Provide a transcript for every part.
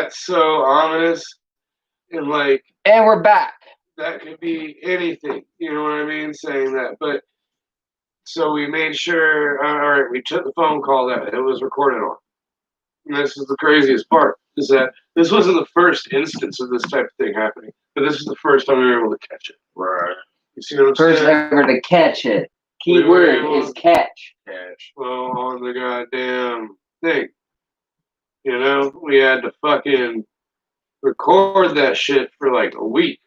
that's so ominous, and like, and we're back. That could be anything. You know what I mean? Saying that, but so we made sure. All right, we took the phone call that it was recorded on. And this is the craziest part: is that this wasn't the first instance of this type of thing happening, but this is the first time we were able to catch it. Right. You see what I'm First saying? ever to catch it. Key word is catch. Catch. Well, on the goddamn thing. You know, we had to fucking record that shit for like a week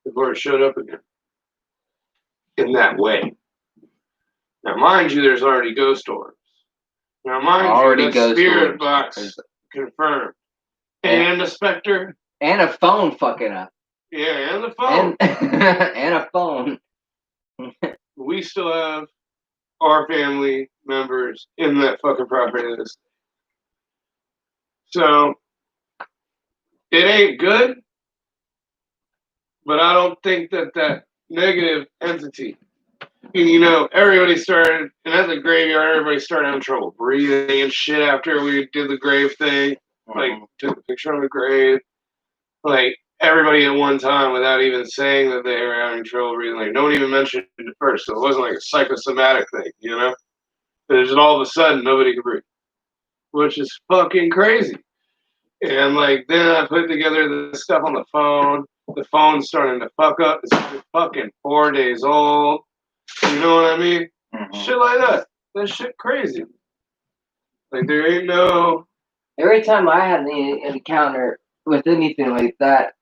before it showed up again. In that way. Now, mind you, there's already ghost orbs. Now, mind you, the spirit box confirmed. And a specter. And a phone fucking up. Yeah, and the phone. And a phone. We still have our family members in that fucking property list. So, it ain't good, but I don't think that negative entity, you know, everybody started, and at the graveyard, everybody started having trouble breathing and shit after we did the grave thing. Like, took a picture of the grave. Like, everybody at one time, without even saying that they were having trouble breathing, like, no one even mentioned it first, so it wasn't like a psychosomatic thing, you know? But just all of a sudden, nobody could breathe, which is fucking crazy. And, like, then I put together the stuff on the phone. The phone's starting to fuck up. It's fucking 4 days old. You know what I mean? Shit like that. That shit crazy. Like, there ain't no... Every time I had an encounter with anything like that,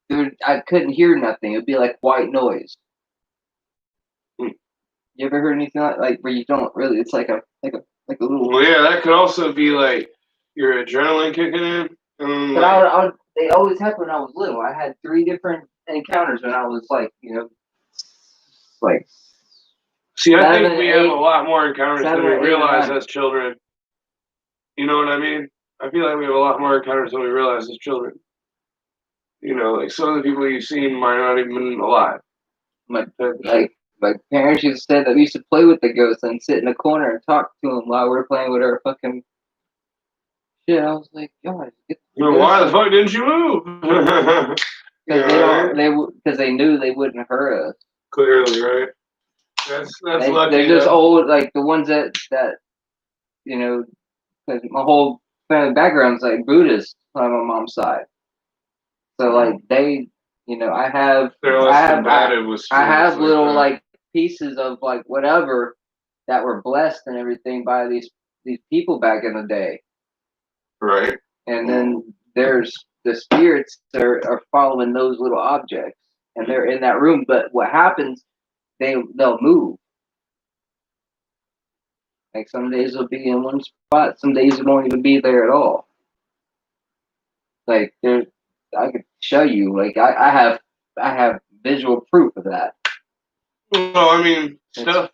dude, I couldn't hear nothing. It'd be like white noise. You ever heard anything like where you don't really? It's like a little. Well, yeah, that could also be like your adrenaline kicking in. But like, they always happened when I was little. I had 3 different encounters when I was like, you know, like. See, I think we have a lot more encounters than we realize as children. You know what I mean? I feel like we have a lot more encounters than we realize as children. You know, like some of the people you've seen might not even been alive. My parents used to say that we used to play with the ghosts and sit in a corner and talk to them while we were playing with our fucking shit. I was like, God, why the fuck didn't you move? Because they knew they wouldn't hurt us. Clearly, right? That's lucky. They're just old, like the ones that you know. Because my whole family background's like Buddhist on my mom's side, so like they, you know, I have little like pieces of like whatever that were blessed and everything by these people back in the day, right? And then there's the spirits that are following those little objects, and they're in that room. But what happens? They'll move. Like some days they'll be in one spot, some days they won't even be there at all. Like I could show you. Like I have visual proof of that. Well, I mean stuff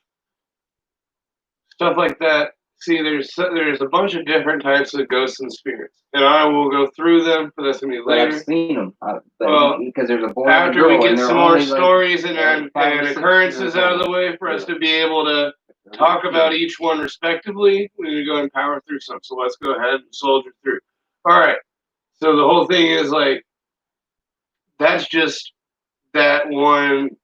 like that. See, there's a bunch of different types of ghosts and spirits, and I will go through them for this to be later. I've seen them. Because there's a boy after and a girl, we get some more stories like, and occurrences out of the way for us to be able to talk about each one respectively, we need to go and power through some. So let's go ahead and soldier through. All right. So the whole thing is like, that's just that one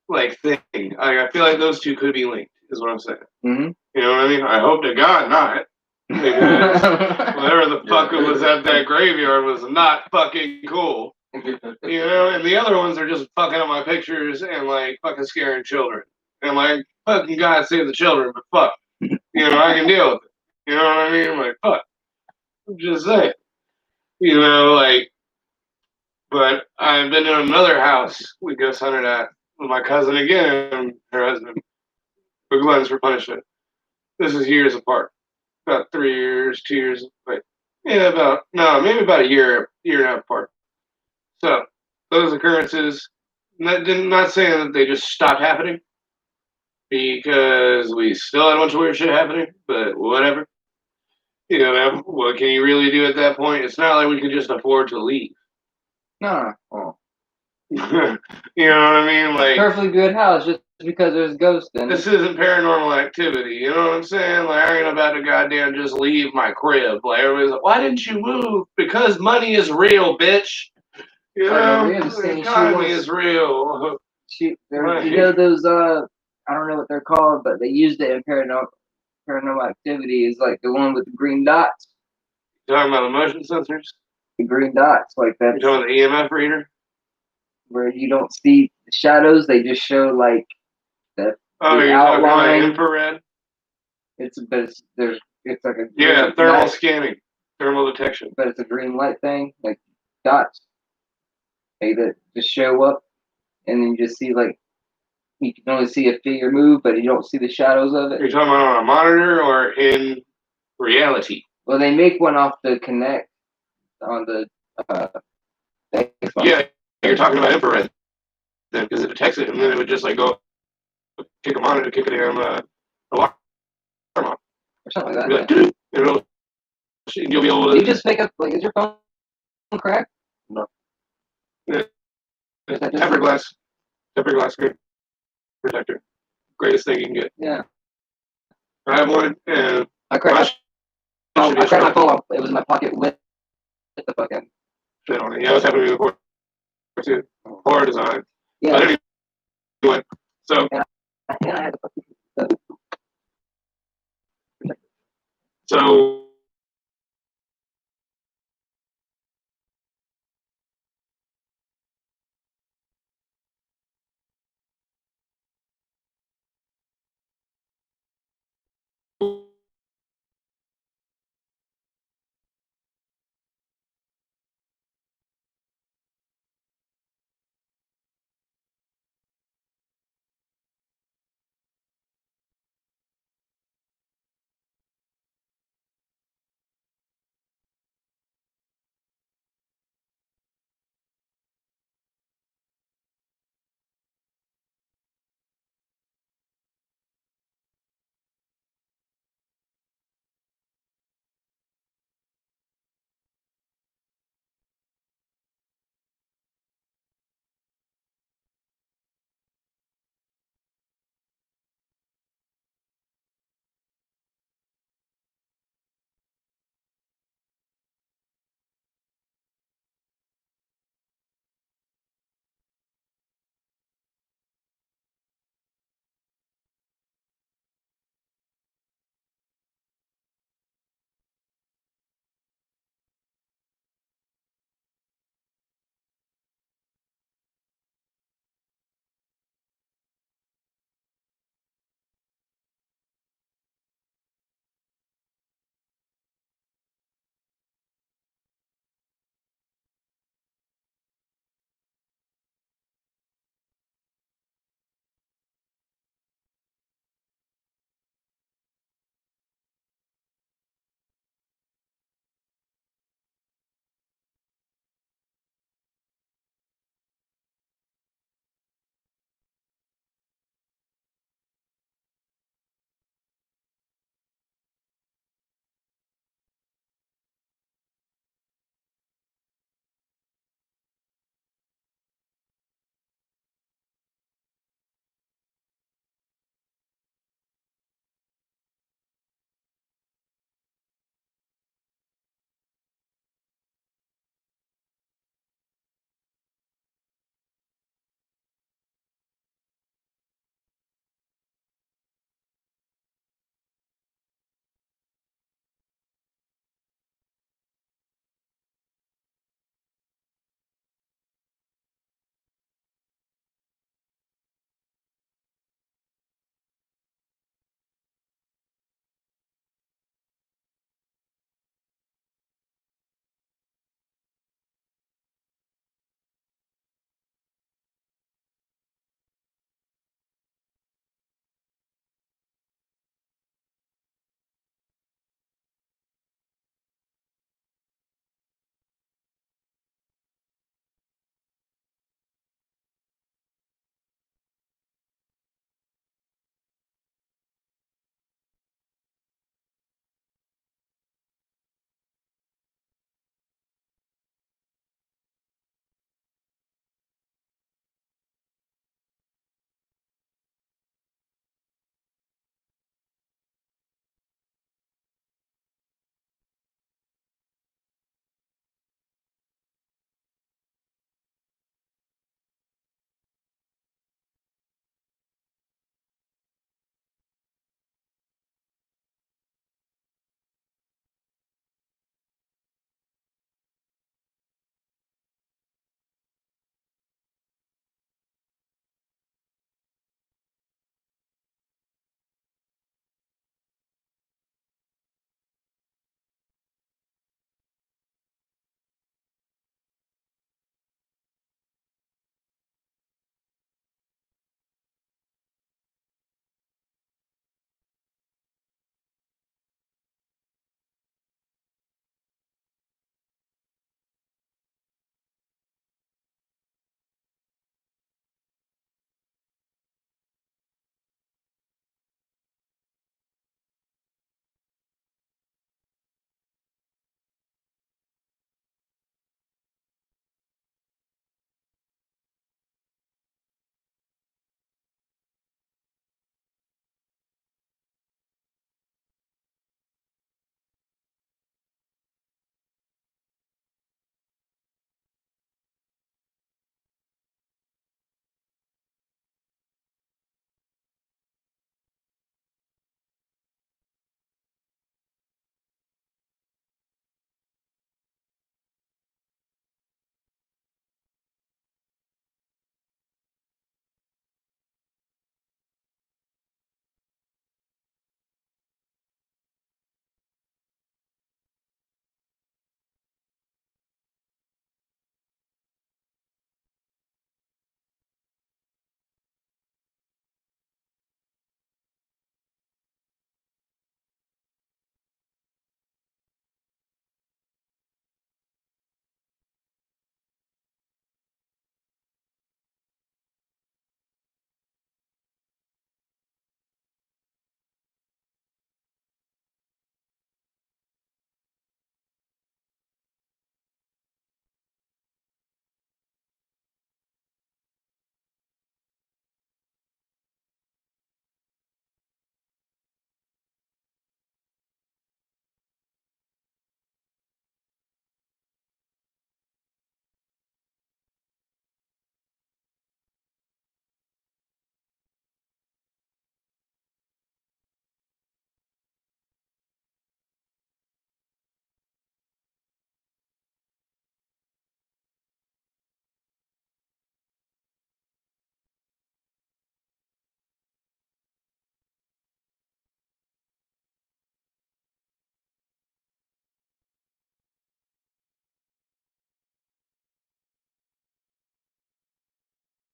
like thing. I feel like those two could be linked, is what I'm saying. Mm-hmm. You know what I mean? I hope to God not. Because whatever the fuck was at that graveyard was not fucking cool. You know, and the other ones are just fucking up my pictures and like fucking scaring children. And like, fucking God save the children, but fuck. You know, I can deal with it. You know what I mean? I'm like, fuck. I'm just saying. You know, like, but I've been in another house we ghost hunted at with my cousin again and her husband. For Glenn's for punishment. This is years apart. About 3 years, 2 years, but yeah, maybe about a year and a half apart. So those occurrences, not saying that they just stopped happening, because we still had a bunch of weird shit happening, but whatever. You know, what can you really do at that point? It's not like we could just afford to leave. No. Oh. You know what I mean? Like perfectly good house, just because there's ghosts in This it. isn't paranormal activity. You know what I'm saying? Like, I ain't about to goddamn just leave my crib. Like, everybody's like, why didn't you move? Because money is real, bitch. You know, Like, the economy is real. You Right. know those I don't know what they're called, but they used it in paranormal activity is like the one with the green dots. You talking about the motion sensors? The green dots, like You that's talking about the EMF reader? where you don't see the shadows, they just show like the Oh, the you're talking about outline. infrared? It's it's like a Yeah, green thermal light, scanning, thermal detection. but it's a green light thing, like dots. They that just show up, and then you just see like you can only see a figure move, but you don't see the shadows of it. You're talking about on a monitor or in reality? Well, they make one off the Connect on the Xbox. Yeah, you're talking about infrared then, because it detects it, and then it would just like go kick a monitor, kick a damn alarm on, or something like be that. like, dude, you'll be able Do you to. just pick up like is your phone cracked? No. Yeah, Is that just- tempered glass screen protector, greatest thing you can get. Yeah. I have one, and I cracked my phone off. It was in my pocket with the fucking. shit on it. Yeah, it's happened to me before too. Poor design. Yeah. But anyway, so Yeah, I had the fucking. so